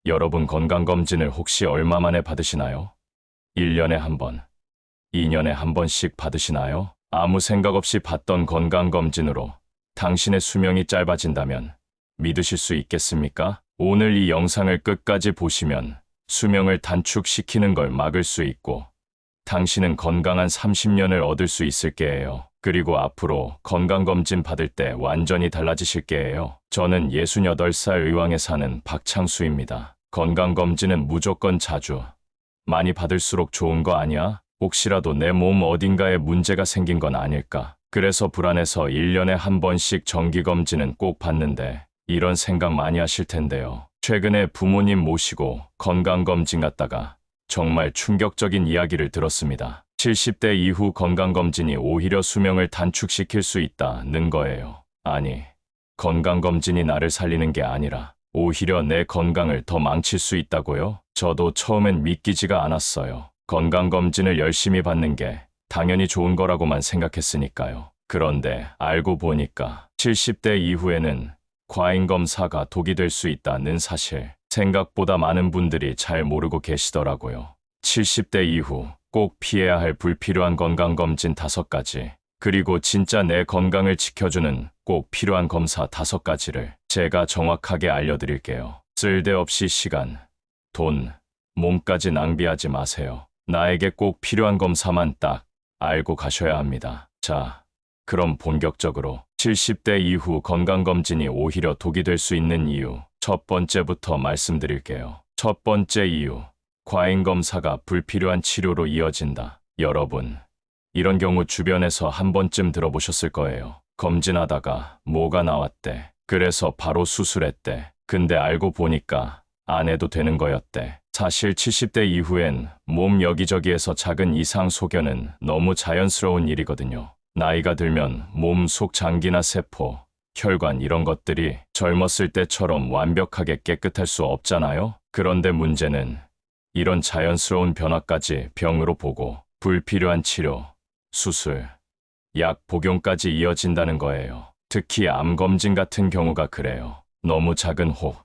여러분 건강검진을 혹시 얼마 만에 받으시나요? 1년에 한 번, 2년에 한 번씩 받으시나요? 아무 생각 없이 받던 건강검진으로 당신의 수명이 짧아진다면 믿으실 수 있겠습니까? 오늘 이 영상을 끝까지 보시면 수명을 단축시키는 걸 막을 수 있고 당신은 건강한 30년을 얻을 수 있을 게예요. 그리고 앞으로 건강검진 받을 때 완전히 달라지실 게예요. 저는 68살 의왕에 사는 박창수입니다. 건강검진은 무조건 자주, 많이 받을수록 좋은 거 아니야? 혹시라도 내 몸 어딘가에 문제가 생긴 건 아닐까? 그래서 불안해서 1년에 한 번씩 정기검진은 꼭 받는데 이런 생각 많이 하실 텐데요. 최근에 부모님 모시고 건강검진 갔다가 정말 충격적인 이야기를 들었습니다. 70대 이후 건강검진이 오히려 수명을 단축시킬 수 있다는 거예요. 아니, 건강검진이 나를 살리는 게 아니라 오히려 내 건강을 더 망칠 수 있다고요? 저도 처음엔 믿기지가 않았어요. 건강검진을 열심히 받는 게 당연히 좋은 거라고만 생각했으니까요. 그런데 알고 보니까 70대 이후에는 과잉검사가 독이 될 수 있다는 사실, 생각보다 많은 분들이 잘 모르고 계시더라고요. 70대 이후 꼭 피해야 할 불필요한 건강검진 5가지, 그리고 진짜 내 건강을 지켜주는 꼭 필요한 검사 5가지를 제가 정확하게 알려드릴게요. 쓸데없이 시간, 돈, 몸까지 낭비하지 마세요. 나에게 꼭 필요한 검사만 딱 알고 가셔야 합니다. 자, 그럼 본격적으로 70대 이후 건강검진이 오히려 독이 될 수 있는 이유, 첫 번째부터 말씀드릴게요. 첫 번째 이유, 과잉검사가 불필요한 치료로 이어진다. 여러분, 이런 경우 주변에서 한 번쯤 들어보셨을 거예요. 검진하다가 뭐가 나왔대. 그래서 바로 수술했대. 근데 알고 보니까 안 해도 되는 거였대. 사실 70대 이후엔 몸 여기저기에서 작은 이상 소견은 너무 자연스러운 일이거든요. 나이가 들면 몸 속 장기나 세포, 혈관 이런 것들이 젊었을 때처럼 완벽하게 깨끗할 수 없잖아요. 그런데 문제는 이런 자연스러운 변화까지 병으로 보고 불필요한 치료, 수술, 약 복용까지 이어진다는 거예요. 특히 암검진 같은 경우가 그래요. 너무 작은 혹,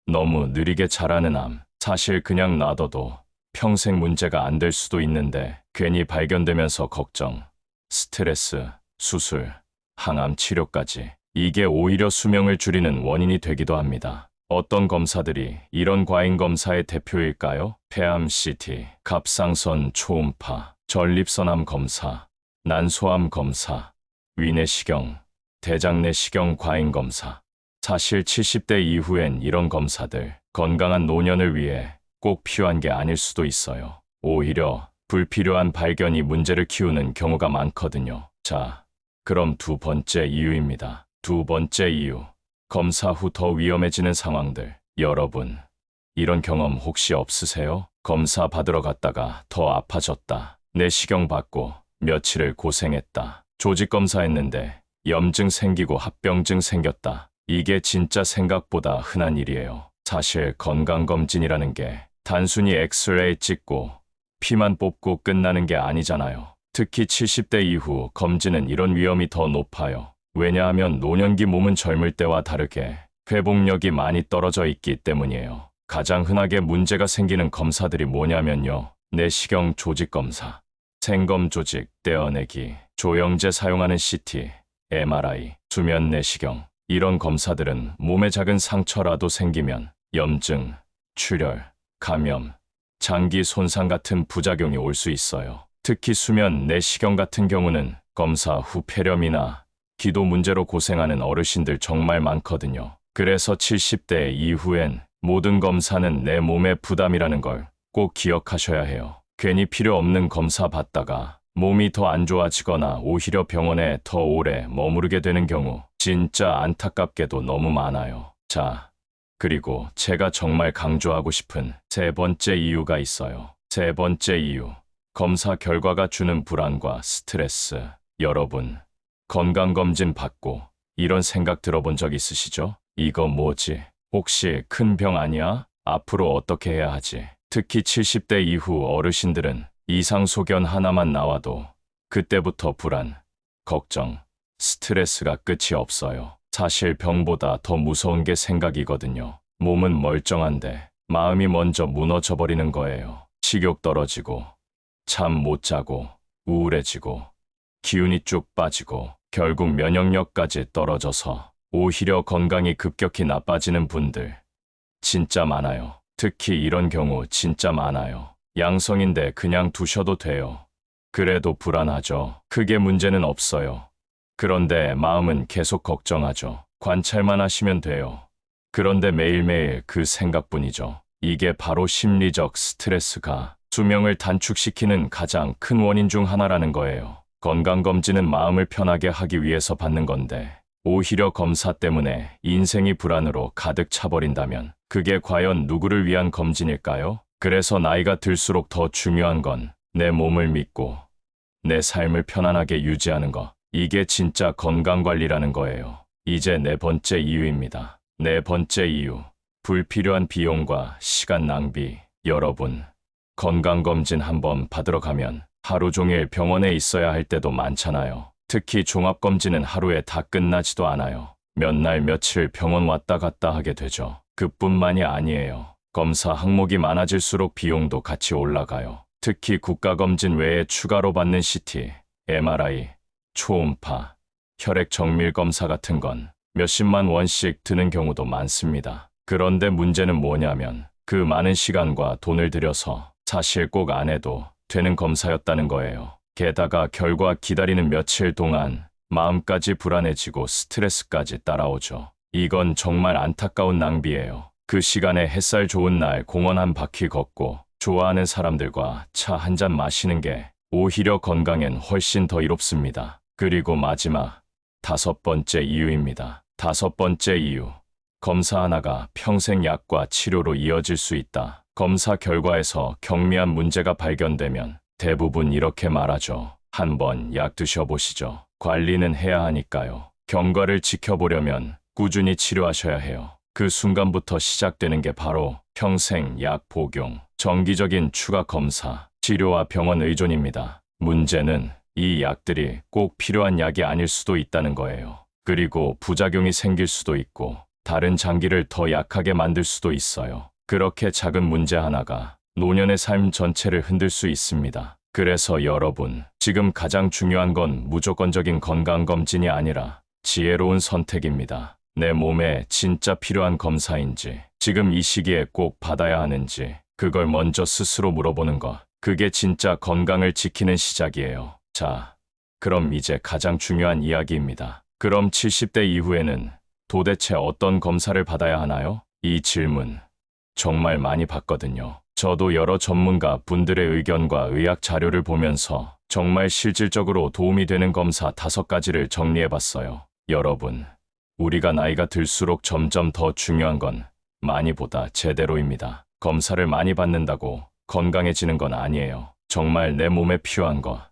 너무 느리게 자라는 암, 사실 그냥 놔둬도 평생 문제가 안 될 수도 있는데 괜히 발견되면서 걱정, 스트레스, 수술, 항암 치료까지. 이게 오히려 수명을 줄이는 원인이 되기도 합니다. 어떤 검사들이 이런 과잉검사의 대표일까요? 폐암 CT, 갑상선 초음파, 전립선암 검사, 난소암 검사, 위내시경, 대장내시경 과잉검사. 사실 70대 이후엔 이런 검사들 건강한 노년을 위해 꼭 필요한 게 아닐 수도 있어요. 오히려 불필요한 발견이 문제를 키우는 경우가 많거든요. 자, 그럼 두 번째 이유입니다. 두 번째 이유, 검사 후 더 위험해지는 상황들. 여러분, 이런 경험 혹시 없으세요? 검사 받으러 갔다가 더 아파졌다. 내시경 받고 며칠을 고생했다. 조직 검사했는데 염증 생기고 합병증 생겼다. 이게 진짜 생각보다 흔한 일이에요. 사실 건강검진이라는 게 단순히 엑스레이 찍고 피만 뽑고 끝나는 게 아니잖아요. 특히 70대 이후 검진은 이런 위험이 더 높아요. 왜냐하면 노년기 몸은 젊을 때와 다르게 회복력이 많이 떨어져 있기 때문이에요. 가장 흔하게 문제가 생기는 검사들이 뭐냐면요. 내시경 조직 검사, 생검 조직 떼어내기, 조영제 사용하는 CT, MRI, 수면 내시경. 이런 검사들은 몸에 작은 상처라도 생기면 염증, 출혈, 감염, 장기 손상 같은 부작용이 올 수 있어요. 특히 수면 내시경 같은 경우는 검사 후 폐렴이나 기도 문제로 고생하는 어르신들 정말 많거든요. 그래서 70대 이후엔 모든 검사는 내 몸의 부담이라는 걸 꼭 기억하셔야 해요. 괜히 필요 없는 검사 받다가 몸이 더 안 좋아지거나 오히려 병원에 더 오래 머무르게 되는 경우 진짜 안타깝게도 너무 많아요. 자, 그리고 제가 정말 강조하고 싶은 세 번째 이유가 있어요. 세 번째 이유, 검사 결과가 주는 불안과 스트레스. 여러분, 건강검진 받고 이런 생각 들어본 적 있으시죠? 이거 뭐지? 혹시 큰 병 아니야? 앞으로 어떻게 해야 하지? 특히 70대 이후 어르신들은 이상 소견 하나만 나와도 그때부터 불안, 걱정, 스트레스가 끝이 없어요. 사실 병보다 더 무서운 게 생각이거든요. 몸은 멀쩡한데 마음이 먼저 무너져 버리는 거예요. 식욕 떨어지고, 잠 못 자고, 우울해지고, 기운이 쭉 빠지고, 결국 면역력까지 떨어져서 오히려 건강이 급격히 나빠지는 분들 진짜 많아요. 특히 이런 경우 진짜 많아요. 양성인데 그냥 두셔도 돼요. 그래도 불안하죠. 크게 문제는 없어요. 그런데 마음은 계속 걱정하죠. 관찰만 하시면 돼요. 그런데 매일매일 그 생각뿐이죠. 이게 바로 심리적 스트레스가 수명을 단축시키는 가장 큰 원인 중 하나라는 거예요. 건강검진은 마음을 편하게 하기 위해서 받는 건데 오히려 검사 때문에 인생이 불안으로 가득 차버린다면 그게 과연 누구를 위한 검진일까요? 그래서 나이가 들수록 더 중요한 건 내 몸을 믿고 내 삶을 편안하게 유지하는 것. 이게 진짜 건강관리라는 거예요. 이제 네 번째 이유입니다. 네 번째 이유. 불필요한 비용과 시간 낭비. 여러분, 건강검진 한번 받으러 가면 하루 종일 병원에 있어야 할 때도 많잖아요. 특히 종합검진은 하루에 다 끝나지도 않아요. 몇 날 며칠 병원 왔다 갔다 하게 되죠. 그뿐만이 아니에요. 검사 항목이 많아질수록 비용도 같이 올라가요. 특히 국가검진 외에 추가로 받는 CT, MRI, 초음파, 혈액 정밀 검사 같은 건 몇십만 원씩 드는 경우도 많습니다. 그런데 문제는 뭐냐면 그 많은 시간과 돈을 들여서 사실 꼭 안 해도 되는 검사였다는 거예요. 게다가 결과 기다리는 며칠 동안 마음까지 불안해지고 스트레스까지 따라오죠. 이건 정말 안타까운 낭비예요. 그 시간에 햇살 좋은 날 공원 한 바퀴 걷고 좋아하는 사람들과 차 한 잔 마시는 게 오히려 건강엔 훨씬 더 이롭습니다. 그리고 마지막 다섯 번째 이유입니다. 다섯 번째 이유. 검사 하나가 평생 약과 치료로 이어질 수 있다. 검사 결과에서 경미한 문제가 발견되면 대부분 이렇게 말하죠. 한번 약 드셔보시죠. 관리는 해야 하니까요. 경과를 지켜보려면 꾸준히 치료하셔야 해요. 그 순간부터 시작되는 게 바로 평생 약 복용, 정기적인 추가 검사, 치료와 병원 의존입니다. 문제는 이 약들이 꼭 필요한 약이 아닐 수도 있다는 거예요. 그리고 부작용이 생길 수도 있고 다른 장기를 더 약하게 만들 수도 있어요. 그렇게 작은 문제 하나가 노년의 삶 전체를 흔들 수 있습니다. 그래서 여러분, 지금 가장 중요한 건 무조건적인 건강검진이 아니라 지혜로운 선택입니다. 내 몸에 진짜 필요한 검사인지, 지금 이 시기에 꼭 받아야 하는지, 그걸 먼저 스스로 물어보는 것. 그게 진짜 건강을 지키는 시작이에요. 자, 그럼 이제 가장 중요한 이야기입니다. 그럼 70대 이후에는 도대체 어떤 검사를 받아야 하나요? 이 질문 정말 많이 받거든요. 저도 여러 전문가 분들의 의견과 의학 자료를 보면서 정말 실질적으로 도움이 되는 검사 5가지를 정리해봤어요. 여러분, 우리가 나이가 들수록 점점 더 중요한 건 많이보다 제대로입니다. 검사를 많이 받는다고 건강해지는 건 아니에요. 정말 내 몸에 필요한 거,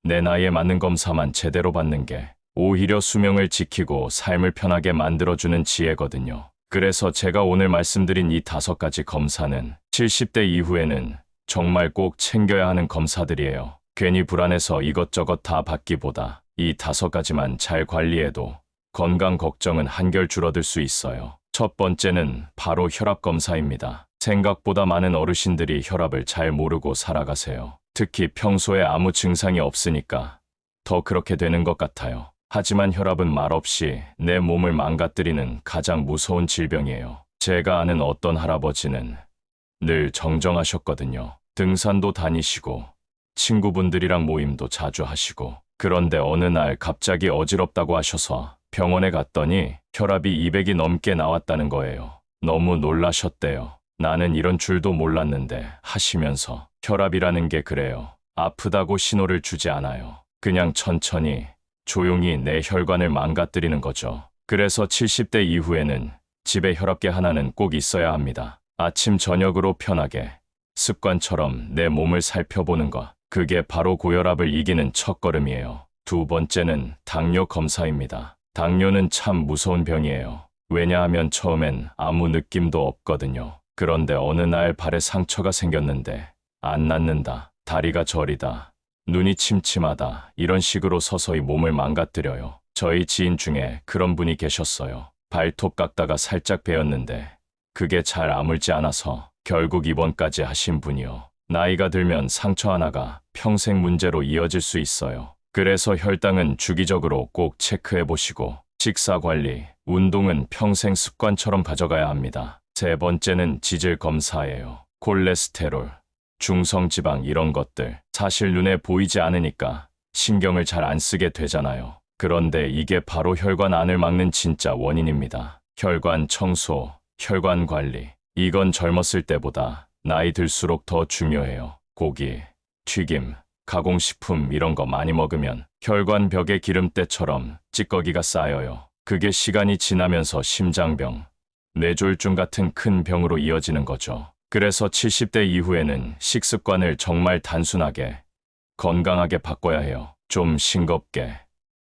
내 나이에 맞는 검사만 제대로 받는 게 오히려 수명을 지키고 삶을 편하게 만들어주는 지혜거든요. 그래서 제가 오늘 말씀드린 이 5가지 검사는 70대 이후에는 정말 꼭 챙겨야 하는 검사들이에요. 괜히 불안해서 이것저것 다 받기보다 이 5가지만 잘 관리해도 건강 걱정은 한결 줄어들 수 있어요. 첫 번째는 바로 혈압 검사입니다. 생각보다 많은 어르신들이 혈압을 잘 모르고 살아가세요. 특히 평소에 아무 증상이 없으니까 더 그렇게 되는 것 같아요. 하지만 혈압은 말없이 내 몸을 망가뜨리는 가장 무서운 질병이에요. 제가 아는 어떤 할아버지는 늘 정정하셨거든요. 등산도 다니시고 친구분들이랑 모임도 자주 하시고, 그런데 어느 날 갑자기 어지럽다고 하셔서 병원에 갔더니 혈압이 200이 넘게 나왔다는 거예요. 너무 놀라셨대요. 나는 이런 줄도 몰랐는데 하시면서 혈압이라는 게 그래요. 아프다고 신호를 주지 않아요. 그냥 천천히 조용히 내 혈관을 망가뜨리는 거죠. 그래서 70대 이후에는 집에 혈압계 하나는 꼭 있어야 합니다. 아침 저녁으로 편하게 습관처럼 내 몸을 살펴보는 것. 그게 바로 고혈압을 이기는 첫걸음이에요. 두 번째는 당뇨 검사입니다. 당뇨는 참 무서운 병이에요. 왜냐하면 처음엔 아무 느낌도 없거든요. 그런데 어느 날 발에 상처가 생겼는데 안 낫는다, 다리가 저리다, 눈이 침침하다, 이런 식으로 서서히 몸을 망가뜨려요. 저희 지인 중에 그런 분이 계셨어요. 발톱 깎다가 살짝 베었는데 그게 잘 아물지 않아서 결국 입원까지 하신 분이요. 나이가 들면 상처 하나가 평생 문제로 이어질 수 있어요. 그래서 혈당은 주기적으로 꼭 체크해 보시고 식사 관리, 운동은 평생 습관처럼 가져가야 합니다. 세 번째는 지질 검사예요. 콜레스테롤, 중성지방 이런 것들 사실 눈에 보이지 않으니까 신경을 잘 안 쓰게 되잖아요. 그런데 이게 바로 혈관 안을 막는 진짜 원인입니다. 혈관 청소, 혈관 관리. 이건 젊었을 때보다 나이 들수록 더 중요해요. 고기, 튀김, 가공식품 이런 거 많이 먹으면 혈관 벽에 기름때처럼 찌꺼기가 쌓여요. 그게 시간이 지나면서 심장병, 뇌졸중 같은 큰 병으로 이어지는 거죠. 그래서 70대 이후에는 식습관을 정말 단순하게, 건강하게 바꿔야 해요. 좀 싱겁게,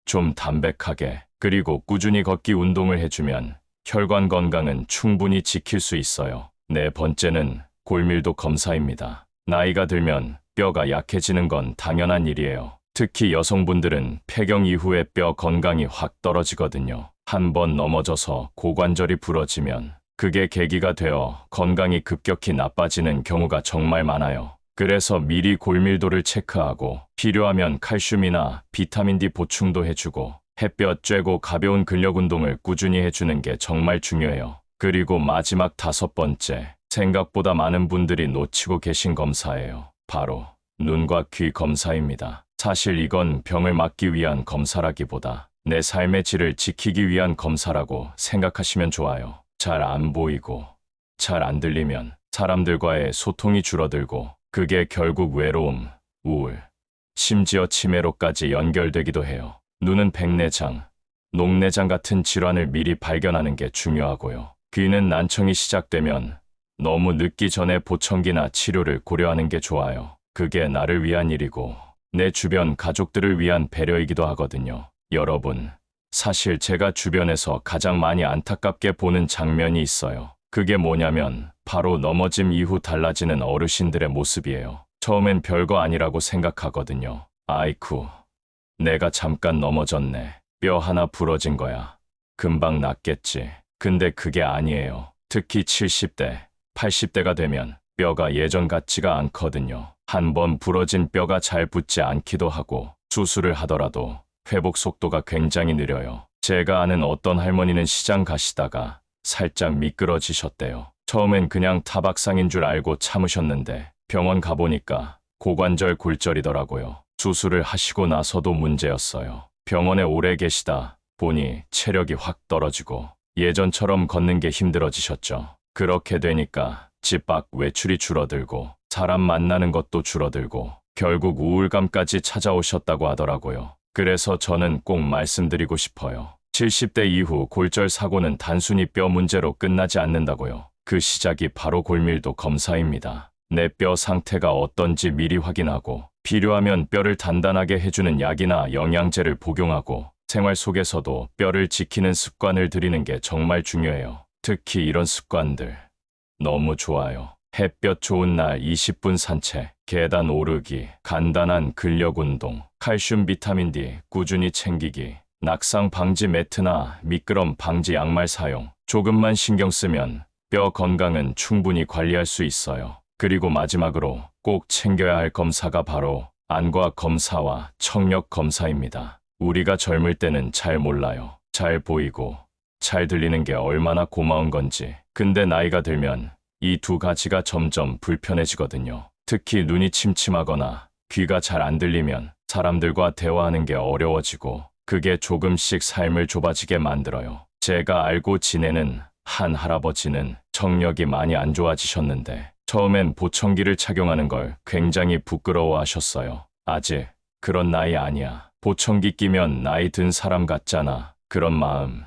좀 담백하게, 그리고 꾸준히 걷기 운동을 해주면 혈관 건강은 충분히 지킬 수 있어요. 네 번째는 골밀도 검사입니다. 나이가 들면 뼈가 약해지는 건 당연한 일이에요. 특히 여성분들은 폐경 이후에 뼈 건강이 확 떨어지거든요. 한 번 넘어져서 고관절이 부러지면 그게 계기가 되어 건강이 급격히 나빠지는 경우가 정말 많아요. 그래서 미리 골밀도를 체크하고 필요하면 칼슘이나 비타민 D 보충도 해주고 햇볕 쬐고 가벼운 근력 운동을 꾸준히 해주는 게 정말 중요해요. 그리고 마지막 다섯 번째, 생각보다 많은 분들이 놓치고 계신 검사예요. 바로 눈과 귀 검사입니다. 사실 이건 병을 막기 위한 검사라기보다 내 삶의 질을 지키기 위한 검사라고 생각하시면 좋아요. 잘 안 보이고 잘 안 들리면 사람들과의 소통이 줄어들고 그게 결국 외로움, 우울, 심지어 치매로까지 연결되기도 해요. 눈은 백내장, 녹내장 같은 질환을 미리 발견하는 게 중요하고요. 귀는 난청이 시작되면 너무 늦기 전에 보청기나 치료를 고려하는 게 좋아요. 그게 나를 위한 일이고 내 주변 가족들을 위한 배려이기도 하거든요. 여러분, 사실 제가 주변에서 가장 많이 안타깝게 보는 장면이 있어요. 그게 뭐냐면 바로 넘어짐 이후 달라지는 어르신들의 모습이에요. 처음엔 별거 아니라고 생각하거든요. 아이쿠, 내가 잠깐 넘어졌네. 뼈 하나 부러진 거야. 금방 낫겠지. 근데 그게 아니에요. 특히 70대, 80대가 되면 뼈가 예전 같지가 않거든요. 한 번 부러진 뼈가 잘 붙지 않기도 하고 수술을 하더라도 회복 속도가 굉장히 느려요. 제가 아는 어떤 할머니는 시장 가시다가 살짝 미끄러지셨대요. 처음엔 그냥 타박상인 줄 알고 참으셨는데 병원 가보니까 고관절 골절이더라고요. 수술을 하시고 나서도 문제였어요. 병원에 오래 계시다 보니 체력이 확 떨어지고 예전처럼 걷는 게 힘들어지셨죠. 그렇게 되니까 집 밖 외출이 줄어들고 사람 만나는 것도 줄어들고 결국 우울감까지 찾아오셨다고 하더라고요. 그래서 저는 꼭 말씀드리고 싶어요. 70대 이후 골절 사고는 단순히 뼈 문제로 끝나지 않는다고요. 그 시작이 바로 골밀도 검사입니다. 내 뼈 상태가 어떤지 미리 확인하고 필요하면 뼈를 단단하게 해주는 약이나 영양제를 복용하고 생활 속에서도 뼈를 지키는 습관을 들이는 게 정말 중요해요. 특히 이런 습관들 너무 좋아요. 햇볕 좋은 날 20분 산책, 계단 오르기, 간단한 근력 운동, 칼슘 비타민 D 꾸준히 챙기기, 낙상 방지 매트나 미끄럼 방지 양말 사용. 조금만 신경 쓰면 뼈 건강은 충분히 관리할 수 있어요. 그리고 마지막으로 꼭 챙겨야 할 검사가 바로 안과 검사와 청력 검사입니다. 우리가 젊을 때는 잘 몰라요. 잘 보이고 잘 들리는 게 얼마나 고마운 건지. 근데 나이가 들면 이 두 가지가 점점 불편해지거든요. 특히 눈이 침침하거나 귀가 잘 안 들리면 사람들과 대화하는 게 어려워지고 그게 조금씩 삶을 좁아지게 만들어요. 제가 알고 지내는 한 할아버지는 청력이 많이 안 좋아지셨는데 처음엔 보청기를 착용하는 걸 굉장히 부끄러워하셨어요. 아직 그런 나이 아니야. 보청기 끼면 나이 든 사람 같잖아. 그런 마음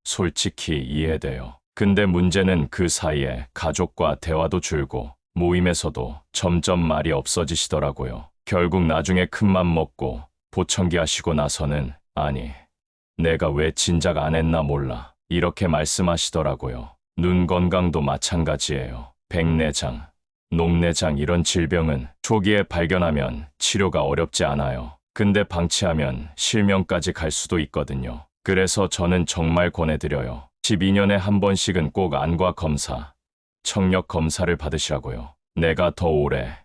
솔직히 이해돼요. 근데 문제는 그 사이에 가족과 대화도 줄고 모임에서도 점점 말이 없어지시더라고요. 결국 나중에 큰맘 먹고 보청기 하시고 나서는 아니, 내가 왜 진작 안 했나 몰라. 이렇게 말씀하시더라고요. 눈 건강도 마찬가지예요. 백내장, 녹내장 이런 질병은 초기에 발견하면 치료가 어렵지 않아요. 근데 방치하면 실명까지 갈 수도 있거든요. 그래서 저는 정말 권해드려요. 12년에 한 번씩은 꼭 안과 검사, 청력 검사를 받으시라고요. 내가 더 오래,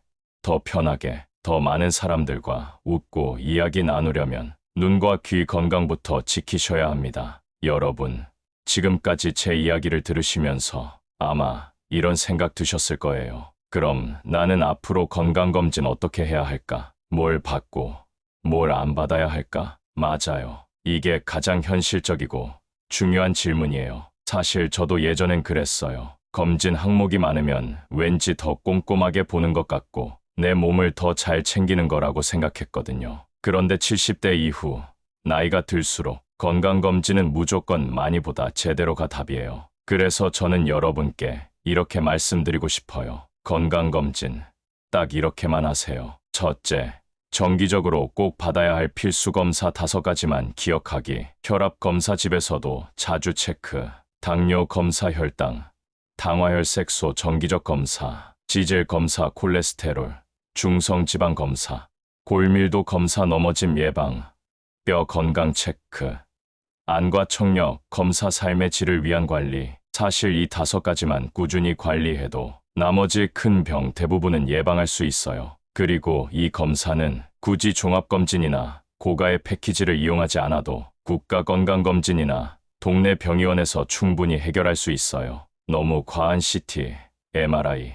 더 편하게, 더 많은 사람들과 웃고 이야기 나누려면 눈과 귀 건강부터 지키셔야 합니다. 여러분, 지금까지 제 이야기를 들으시면서 아마 이런 생각 드셨을 거예요. 그럼 나는 앞으로 건강검진 어떻게 해야 할까? 뭘 받고, 뭘 안 받아야 할까? 맞아요. 이게 가장 현실적이고 중요한 질문이에요. 사실 저도 예전엔 그랬어요. 검진 항목이 많으면 왠지 더 꼼꼼하게 보는 것 같고 내 몸을 더 잘 챙기는 거라고 생각했거든요. 그런데 70대 이후 나이가 들수록 건강검진은 무조건 많이보다 제대로가 답이에요. 그래서 저는 여러분께 이렇게 말씀드리고 싶어요. 건강검진 딱 이렇게만 하세요. 첫째, 정기적으로 꼭 받아야 할 필수 검사 5가지만 기억하기. 혈압 검사 집에서도 자주 체크. 당뇨 검사 혈당, 당화혈색소 정기적 검사, 지질 검사 콜레스테롤, 중성지방 검사, 골밀도 검사 넘어짐 예방, 뼈 건강 체크, 안과 청력 검사 삶의 질을 위한 관리. 사실 이 5가지만 꾸준히 관리해도 나머지 큰 병 대부분은 예방할 수 있어요. 그리고 이 검사는 굳이 종합검진이나 고가의 패키지를 이용하지 않아도 국가건강검진이나 동네 병의원에서 충분히 해결할 수 있어요. 너무 과한 CT, MRI,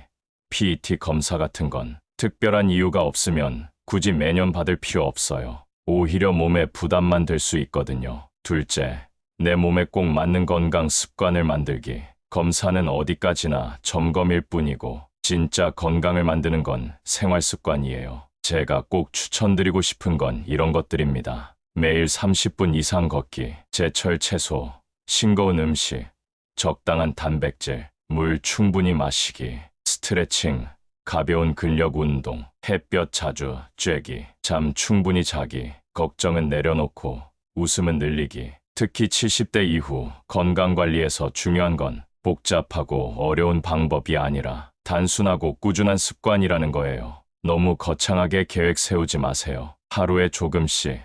PET 검사 같은 건 특별한 이유가 없으면 굳이 매년 받을 필요 없어요. 오히려 몸에 부담만 될 수 있거든요. 둘째, 내 몸에 꼭 맞는 건강 습관을 만들기. 검사는 어디까지나 점검일 뿐이고 진짜 건강을 만드는 건 생활 습관이에요. 제가 꼭 추천드리고 싶은 건 이런 것들입니다. 매일 30분 이상 걷기, 제철 채소, 싱거운 음식, 적당한 단백질, 물 충분히 마시기, 스트레칭, 가벼운 근력 운동, 햇볕 자주 쬐기, 잠 충분히 자기, 걱정은 내려놓고 웃음은 늘리기. 특히 70대 이후 건강관리에서 중요한 건 복잡하고 어려운 방법이 아니라 단순하고 꾸준한 습관이라는 거예요. 너무 거창하게 계획 세우지 마세요. 하루에 조금씩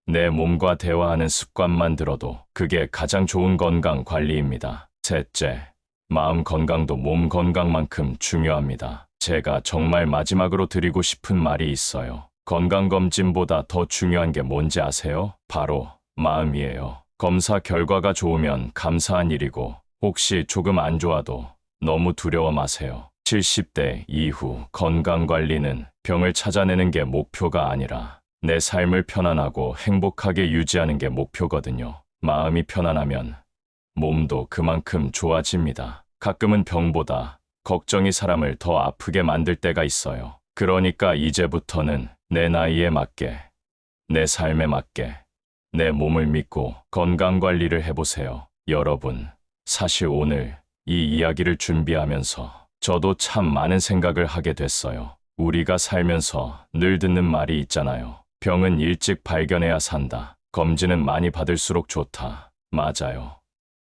내 몸과 대화하는 습관만 들어도 그게 가장 좋은 건강 관리입니다. 셋째, 마음 건강도 몸 건강만큼 중요합니다. 제가 정말 마지막으로 드리고 싶은 말이 있어요. 건강검진보다 더 중요한 게 뭔지 아세요? 바로 마음이에요. 검사 결과가 좋으면 감사한 일이고 혹시 조금 안 좋아도 너무 두려워 마세요. 70대 이후 건강관리는 병을 찾아내는 게 목표가 아니라 내 삶을 편안하고 행복하게 유지하는 게 목표거든요. 마음이 편안하면 몸도 그만큼 좋아집니다. 가끔은 병보다 걱정이 사람을 더 아프게 만들 때가 있어요. 그러니까 이제부터는 내 나이에 맞게, 내 삶에 맞게, 내 몸을 믿고 건강관리를 해보세요. 여러분, 사실 오늘 이 이야기를 준비하면서 저도 참 많은 생각을 하게 됐어요. 우리가 살면서 늘 듣는 말이 있잖아요. 병은 일찍 발견해야 산다. 검진은 많이 받을수록 좋다. 맞아요.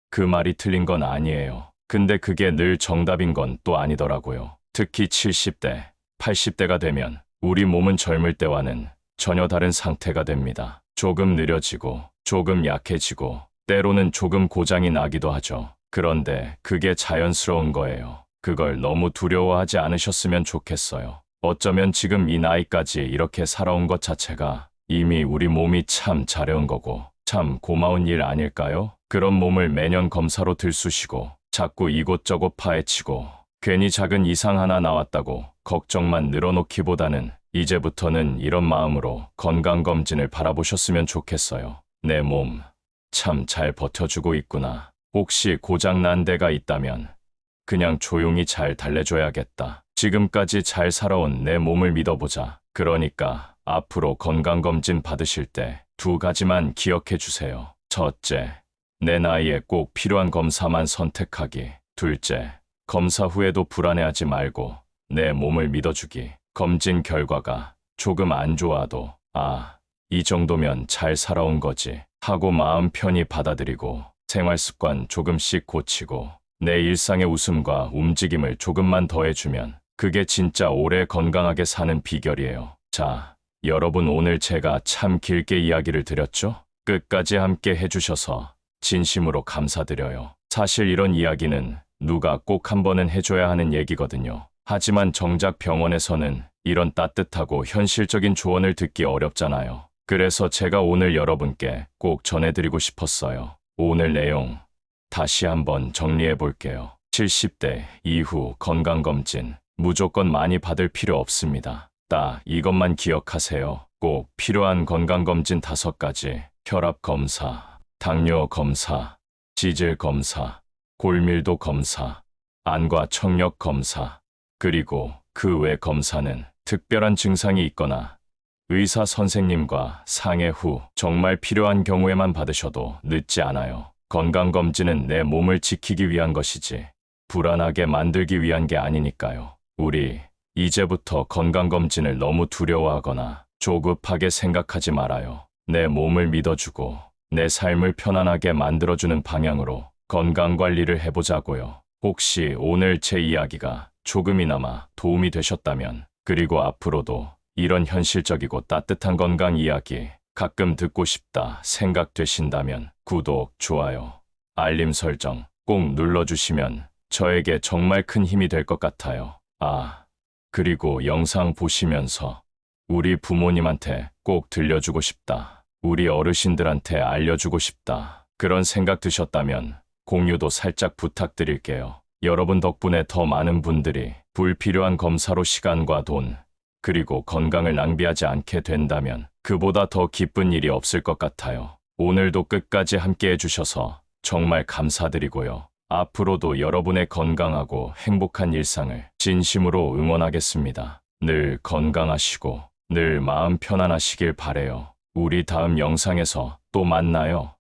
그 말이 틀린 건 아니에요. 근데 그게 늘 정답인 건 또 아니더라고요. 특히 70대, 80대가 되면 우리 몸은 젊을 때와는 전혀 다른 상태가 됩니다. 조금 느려지고, 조금 약해지고, 때로는 조금 고장이 나기도 하죠. 그런데 그게 자연스러운 거예요. 그걸 너무 두려워하지 않으셨으면 좋겠어요. 어쩌면 지금 이 나이까지 이렇게 살아온 것 자체가 이미 우리 몸이 참 잘해온 거고 참 고마운 일 아닐까요? 그런 몸을 매년 검사로 들쑤시고 자꾸 이곳저곳 파헤치고 괜히 작은 이상 하나 나왔다고 걱정만 늘어놓기보다는 이제부터는 이런 마음으로 건강검진을 바라보셨으면 좋겠어요. 내 몸 참 잘 버텨주고 있구나. 혹시 고장난 데가 있다면 그냥 조용히 잘 달래줘야겠다. 지금까지 잘 살아온 내 몸을 믿어보자. 그러니까 앞으로 건강검진 받으실 때 2가지만 기억해 주세요. 첫째, 내 나이에 꼭 필요한 검사만 선택하기. 둘째, 검사 후에도 불안해하지 말고 내 몸을 믿어주기. 검진 결과가 조금 안 좋아도 이 정도면 잘 살아온 거지 하고 마음 편히 받아들이고 생활 습관 조금씩 고치고 내 일상의 웃음과 움직임을 조금만 더해주면 그게 진짜 오래 건강하게 사는 비결이에요. 자, 여러분 오늘 제가 참 길게 이야기를 드렸죠? 끝까지 함께 해주셔서 진심으로 감사드려요. 사실 이런 이야기는 누가 꼭 한 번은 해줘야 하는 얘기거든요. 하지만 정작 병원에서는 이런 따뜻하고 현실적인 조언을 듣기 어렵잖아요. 그래서 제가 오늘 여러분께 꼭 전해드리고 싶었어요. 오늘 내용 다시 한번 정리해 볼게요. 70대 이후 건강검진 무조건 많이 받을 필요 없습니다. 딱 이것만 기억하세요. 꼭 필요한 건강검진 5가지. 혈압 검사, 당뇨 검사, 지질 검사, 골밀도 검사, 안과 청력 검사, 그리고 그 외 검사는 특별한 증상이 있거나 의사 선생님과 상의 후 정말 필요한 경우에만 받으셔도 늦지 않아요. 건강검진은 내 몸을 지키기 위한 것이지 불안하게 만들기 위한 게 아니니까요. 우리 이제부터 건강검진을 너무 두려워하거나 조급하게 생각하지 말아요. 내 몸을 믿어주고 내 삶을 편안하게 만들어주는 방향으로 건강관리를 해보자고요. 혹시 오늘 제 이야기가 조금이나마 도움이 되셨다면, 그리고 앞으로도 이런 현실적이고 따뜻한 건강 이야기 가끔 듣고 싶다 생각되신다면 구독, 좋아요, 알림 설정 꼭 눌러주시면 저에게 정말 큰 힘이 될 것 같아요. 그리고 영상 보시면서 우리 부모님한테 꼭 들려주고 싶다, 우리 어르신들한테 알려주고 싶다, 그런 생각 드셨다면 공유도 살짝 부탁드릴게요. 여러분 덕분에 더 많은 분들이 불필요한 검사로 시간과 돈, 그리고 건강을 낭비하지 않게 된다면 그보다 더 기쁜 일이 없을 것 같아요. 오늘도 끝까지 함께 해주셔서 정말 감사드리고요. 앞으로도 여러분의 건강하고 행복한 일상을 진심으로 응원하겠습니다. 늘 건강하시고 늘 마음 편안하시길 바래요. 우리 다음 영상에서 또 만나요.